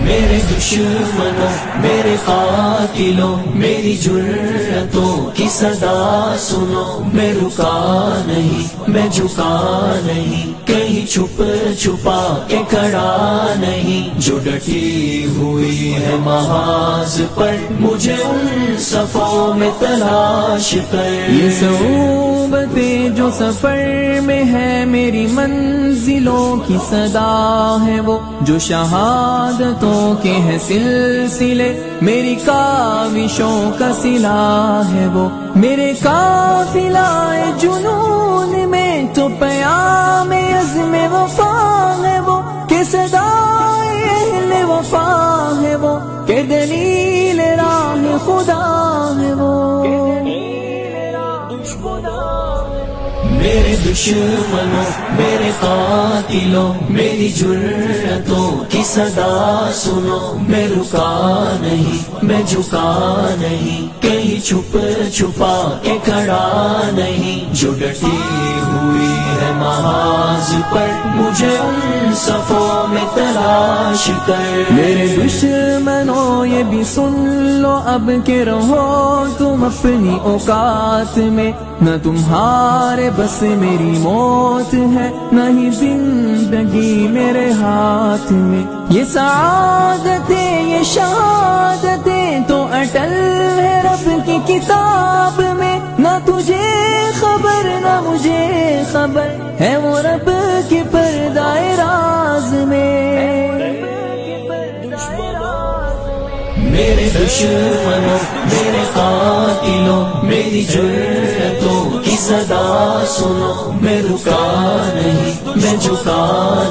میرے دشمنوں میرے قاتلوں میری جرتوں کی صدا سنو، میں رکا نہیں میں جھکا نہیں، کہیں چھپ چھپا کے کھڑا نہیں، جو ڈٹی ہوئی ہے محاذ پر مجھے ان صفوں میں تلاش کر۔ یہ صعوبتیں جو سفر میں ہے میری منزلوں کی صدا ہے، وہ جو شہادتوں کے ہیں سلسلے میری کاوشوں کا سلاح ہے، وہ میرے قافلہ جنون میں تو پیام عزم وفا ہے، وہ کہ صدائے اہل وفا ہے، وہ کہ دلیل راہ خدا ہے، وہ میرے دشمنوں میرے قاتلوں میری جرتوں کی صدا سنو، میں رکا نہیں میں جھکا نہیں، کہیں چھپ چھپا کے کھڑا نہیں، جو ڈٹی ہوئی ہے محاذ پر مجھے ان صفوں میں تلاش کر۔ میرے دشمنوں یہ بھی سن لو اب کہ رہو تم اپنی اوقات میں، نہ تمہارے بس میری موت ہے، نہ ہی زندگی میرے ہاتھ میں، یہ سعادتیں یہ شہادتیں تو اٹل ہے رب کی کتاب میں، نہ تجھے خبر نہ مجھے خبر ہے وہ رب کے پردہ راز میں۔ میرے دشمنوں میرے قاتلوں میری جرتوں کی صدا سنو، میں رکا نہیں میں جھکا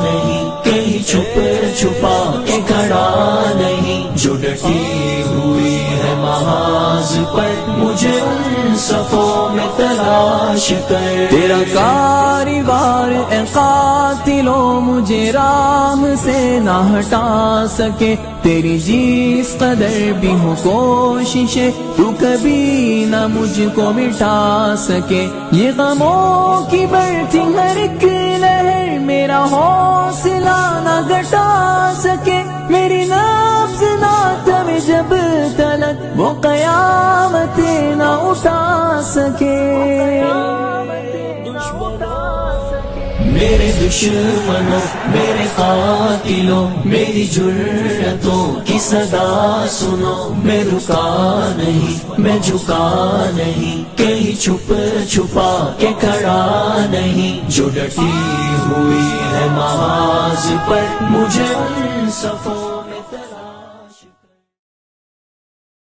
نہیں، کہیں چھپ چھپا کے کھڑا نہیں، جو ڈٹی ہوئی ہے محاذ پر مجھے ان صفوں میں تلاش کر۔ تیرا کاروبار اے قاتلوں مجھے راہ سے نہ ہٹا سکے، تیری جس قدر بھی ہو کوششیں تو کبھی نہ مجھ کو مٹا سکے، یہ غموں کی بڑھتی ہر ایک لہر میرا حوصلہ نہ گھٹا سکے، میری نفس نہ تھمے جب تلک وہ قیامتیں نہ اٹھا سکے۔ میرے دشمنوں میرے قاتلوں میری جرتوں کی صدا سنو، میں رکا نہیں میں جھکا نہیں، کہیں چھپ چھپا کے کھڑا نہیں، جو ڈٹی ہوئی ہے محاذ پر مجھے ان صفوں میں تلاش